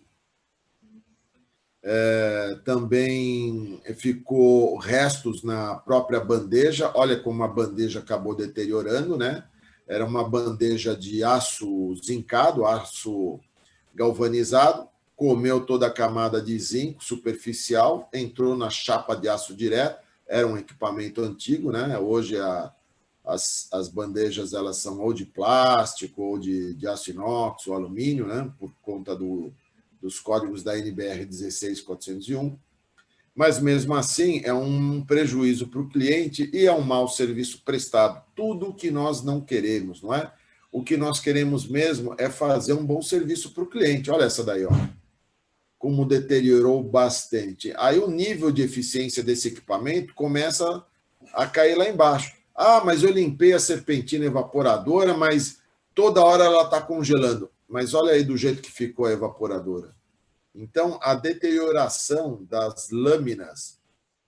Também ficou restos na própria bandeja. Olha como a bandeja acabou deteriorando, né? Era uma bandeja de aço zincado, aço galvanizado, comeu toda a camada de zinco superficial, entrou na chapa de aço direto. Era um equipamento antigo, né? Hoje as bandejas elas são ou de plástico, ou de aço inox, ou alumínio, né? Por conta dos códigos da NBR 16401. Mas, mesmo assim, é um prejuízo para o cliente e é um mau serviço prestado. Tudo o que nós não queremos, não é? O que nós queremos mesmo é fazer um bom serviço para o cliente. Olha essa daí, ó, como deteriorou bastante. Aí o nível de eficiência desse equipamento começa a cair lá embaixo. Ah, mas eu limpei a serpentina evaporadora, mas toda hora ela está congelando. Mas olha aí do jeito que ficou a evaporadora. Então, a deterioração das lâminas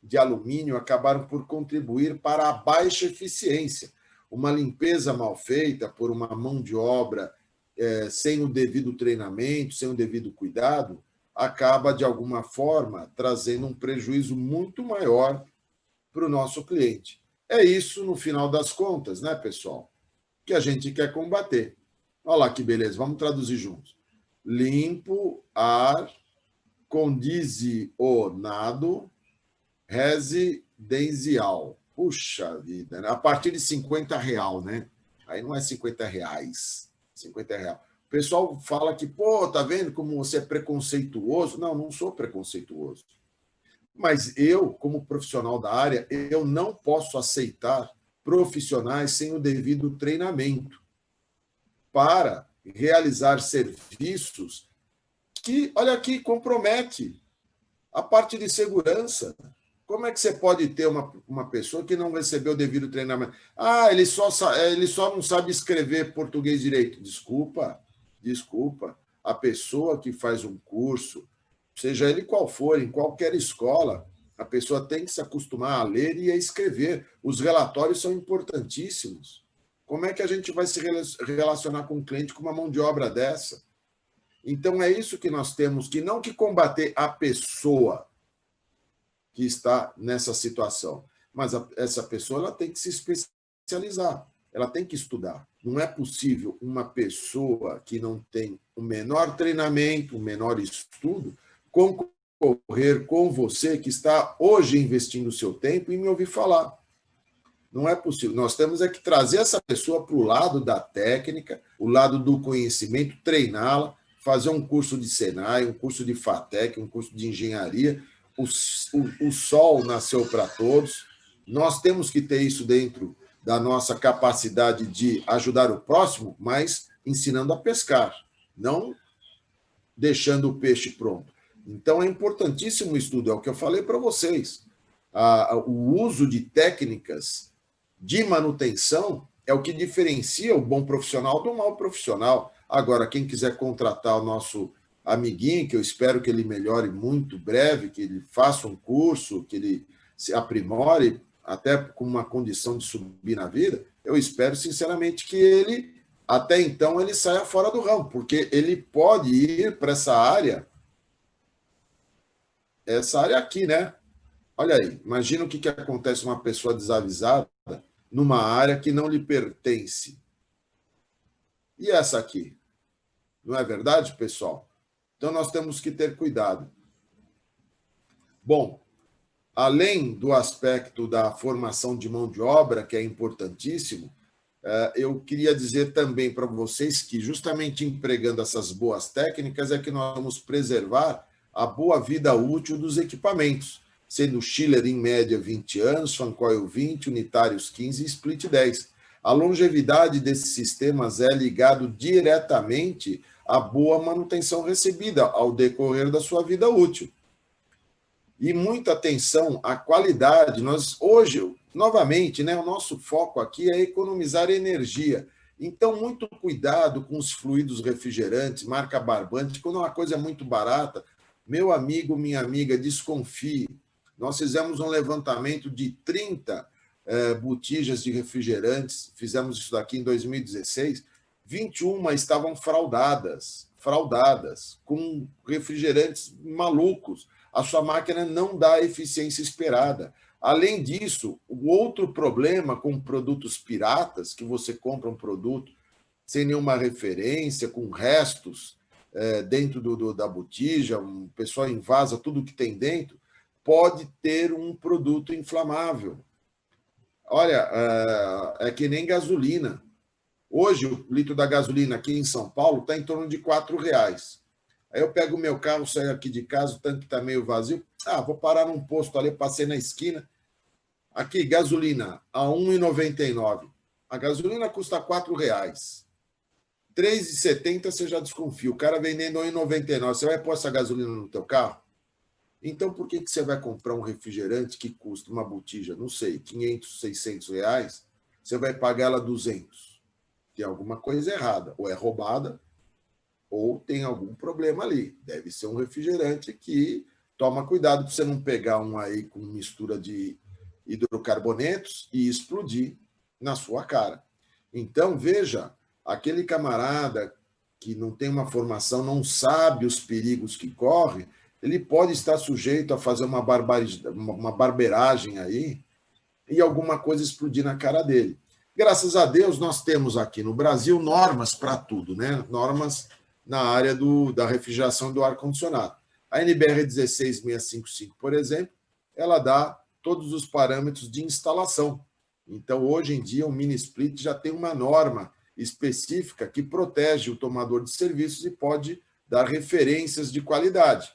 de alumínio acabaram por contribuir para a baixa eficiência. Uma limpeza mal feita por uma mão de obra sem o devido treinamento, sem o devido cuidado, acaba, de alguma forma, trazendo um prejuízo muito maior para o nosso cliente. É isso, no final das contas, né, pessoal, que a gente quer combater. Olha lá que beleza, vamos traduzir juntos. Limpo, ar, condicionado, residencial. Puxa vida, né? A partir de R$ 50, né? Aí não é R$ 50, R$ 50. O pessoal fala que, pô, tá vendo como você é preconceituoso? Não, não sou preconceituoso. Mas eu, como profissional da área, eu não posso aceitar profissionais sem o devido treinamento para realizar serviços que, olha aqui, compromete a parte de segurança. Como é que você pode ter uma pessoa que não recebeu o devido treinamento? Ah, ele só não sabe escrever português direito. Desculpa. A pessoa que faz um curso, seja ele qual for, em qualquer escola, a pessoa tem que se acostumar a ler e a escrever. Os relatórios são importantíssimos. Como é que a gente vai se relacionar com um cliente com uma mão de obra dessa? Então, é isso que nós temos que, não que combater a pessoa que está nessa situação, mas essa pessoa ela tem que se especializar, ela tem que estudar. Não é possível uma pessoa que não tem o menor treinamento, o menor estudo, concorrer com você que está hoje investindo o seu tempo e me ouvir falar. Não é possível. Nós temos que trazer essa pessoa para o lado da técnica, o lado do conhecimento, treiná-la, fazer um curso de Senai, um curso de FATEC, um curso de engenharia. O sol nasceu para todos. Nós temos que ter isso dentro da nossa capacidade de ajudar o próximo, mas ensinando a pescar, não deixando o peixe pronto. Então, é importantíssimo o estudo, é o que eu falei para vocês. O uso de técnicas de manutenção é o que diferencia o bom profissional do mau profissional. Agora, quem quiser contratar o nosso amiguinho, que eu espero que ele melhore muito breve, que ele faça um curso, que ele se aprimore, até com uma condição de subir na vida, eu espero, sinceramente, que ele, até então, ele saia fora do ramo, porque ele pode ir para essa área aqui, né? Olha aí, imagina o que acontece uma pessoa desavisada numa área que não lhe pertence. E essa aqui? Não é verdade, pessoal? Então, nós temos que ter cuidado. Bom, além do aspecto da formação de mão de obra, que é importantíssimo, eu queria dizer também para vocês que, justamente empregando essas boas técnicas, é que nós vamos preservar a boa vida útil dos equipamentos, sendo chiller em média 20 anos, fancoil 20, unitários 15 e split 10. A longevidade desses sistemas é ligado diretamente à boa manutenção recebida ao decorrer da sua vida útil. E muita atenção à qualidade. Nós, hoje, novamente, né, o nosso foco aqui é economizar energia. Então, muito cuidado com os fluidos refrigerantes, marca Barbante, quando uma coisa é muito barata, meu amigo, minha amiga, desconfie. Nós fizemos um levantamento de 30 botijas de refrigerantes, fizemos isso daqui em 2016, 21 estavam fraudadas, com refrigerantes malucos. A sua máquina não dá a eficiência esperada. Além disso, o outro problema com produtos piratas, que você compra um produto sem nenhuma referência, com restos dentro da botija, o pessoal invasa tudo que tem dentro, pode ter um produto inflamável. Olha, é que nem gasolina. Hoje, o litro da gasolina aqui em São Paulo está em torno de R$ 4. Aí eu pego o meu carro, saio aqui de casa, o tanque está meio vazio. Vou parar num posto ali, passei na esquina. Aqui, gasolina, a R$ 1,99. A gasolina custa R$ 4,00. R$ 3,70 você já desconfia. O cara vendendo a R$ 1,99. Você vai pôr essa gasolina no teu carro? Então, por que você vai comprar um refrigerante que custa uma botija, não sei, 500, 600 reais, você vai pagar ela 200? Tem alguma coisa errada. Ou é roubada, ou tem algum problema ali. Deve ser um refrigerante que toma cuidado para você não pegar um aí com mistura de hidrocarbonetos e explodir na sua cara. Então, veja, aquele camarada que não tem uma formação, não sabe os perigos que corre, ele pode estar sujeito a fazer uma barbeiragem aí e alguma coisa explodir na cara dele. Graças a Deus, nós temos aqui no Brasil normas para tudo, né? Normas na área da refrigeração do ar-condicionado. A NBR 16655, por exemplo, ela dá todos os parâmetros de instalação. Então, hoje em dia, o mini split já tem uma norma específica que protege o tomador de serviços e pode dar referências de qualidade.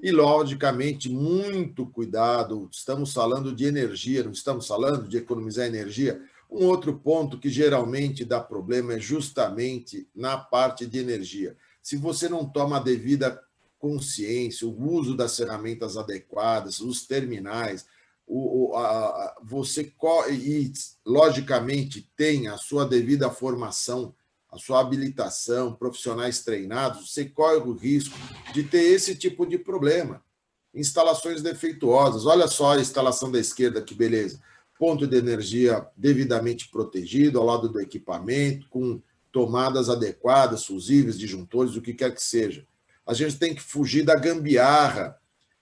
E, logicamente, muito cuidado, estamos falando de energia, não estamos falando de economizar energia. Um outro ponto que geralmente dá problema é justamente na parte de energia. Se você não toma a devida consciência, o uso das ferramentas adequadas, os terminais, você, e, logicamente, tem a sua devida formação, a sua habilitação, profissionais treinados, você corre o risco de ter esse tipo de problema. Instalações defeituosas. Olha só a instalação da esquerda, que beleza. Ponto de energia devidamente protegido ao lado do equipamento, com tomadas adequadas, fusíveis, disjuntores, o que quer que seja. A gente tem que fugir da gambiarra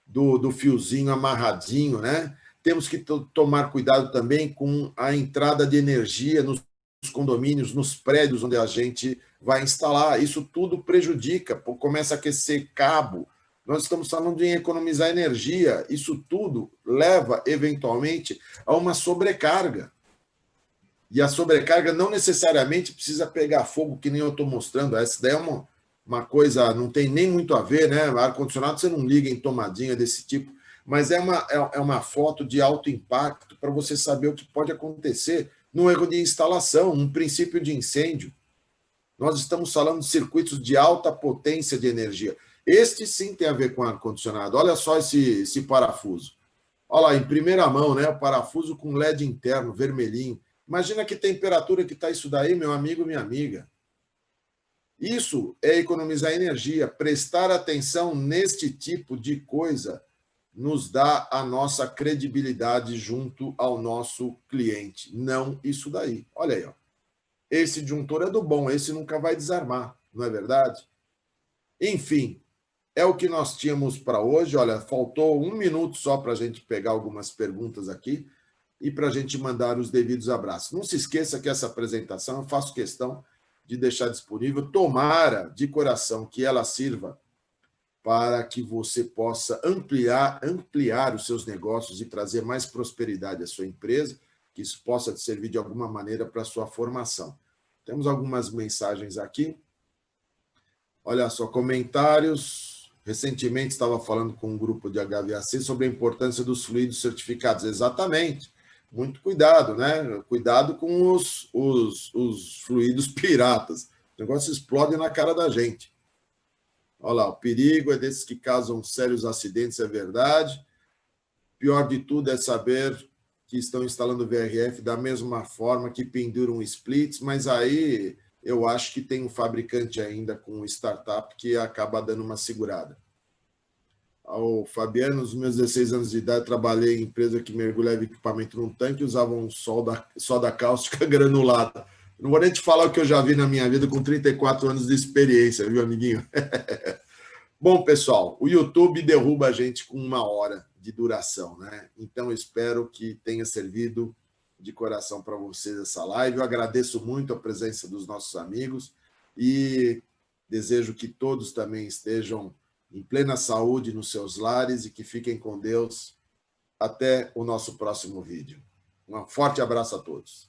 do fiozinho amarradinho, né? Temos que tomar cuidado também com a entrada de energia nos condomínios, nos prédios onde a gente vai instalar. Isso tudo prejudica, começa a aquecer cabo. Nós estamos falando de economizar energia. Isso tudo leva, eventualmente, a uma sobrecarga. E a sobrecarga não necessariamente precisa pegar fogo, que nem eu estou mostrando. Essa daí é uma coisa, não tem nem muito a ver, né? Ar-condicionado você não liga em tomadinha desse tipo, mas é uma foto de alto impacto para você saber o que pode acontecer no erro de instalação, um princípio de incêndio. Nós estamos falando de circuitos de alta potência de energia. Este sim tem a ver com ar-condicionado. Olha só esse parafuso. Olha lá, em primeira mão, né? O parafuso com LED interno, vermelhinho. Imagina que temperatura que está isso daí, meu amigo, minha amiga. Isso é economizar energia. Prestar atenção neste tipo de coisa nos dá a nossa credibilidade junto ao nosso cliente. Não isso daí. Olha aí, ó. Esse disjuntor é do bom, esse nunca vai desarmar, não é verdade? Enfim, é o que nós tínhamos para hoje. Olha, faltou 1 minuto só para a gente pegar algumas perguntas aqui e para a gente mandar os devidos abraços. Não se esqueça que essa apresentação eu faço questão de deixar disponível. Tomara de coração que ela sirva para que você possa ampliar os seus negócios e trazer mais prosperidade à sua empresa, que isso possa te servir de alguma maneira para a sua formação. Temos algumas mensagens aqui. Olha só, comentários. Recentemente estava falando com um grupo de HVAC sobre a importância dos fluidos certificados. Exatamente. Muito cuidado, né? Cuidado com os fluidos piratas. O negócio explode na cara da gente. Olha lá, o perigo é desses que causam sérios acidentes, é verdade. Pior de tudo é saber que estão instalando VRF da mesma forma que penduram splits, mas aí eu acho que tem um fabricante ainda com startup que acaba dando uma segurada. Ao Fabiano, nos meus 16 anos de idade, trabalhei em empresa que mergulhava equipamento num tanque e usava um soda cáustica granulada. Não vou nem te falar o que eu já vi na minha vida com 34 anos de experiência, viu, amiguinho? Bom, pessoal, o YouTube derruba a gente com 1 hora de duração, né? Então, eu espero que tenha servido de coração para vocês essa live. Eu agradeço muito a presença dos nossos amigos e desejo que todos também estejam em plena saúde nos seus lares e que fiquem com Deus. Até o nosso próximo vídeo. Um forte abraço a todos.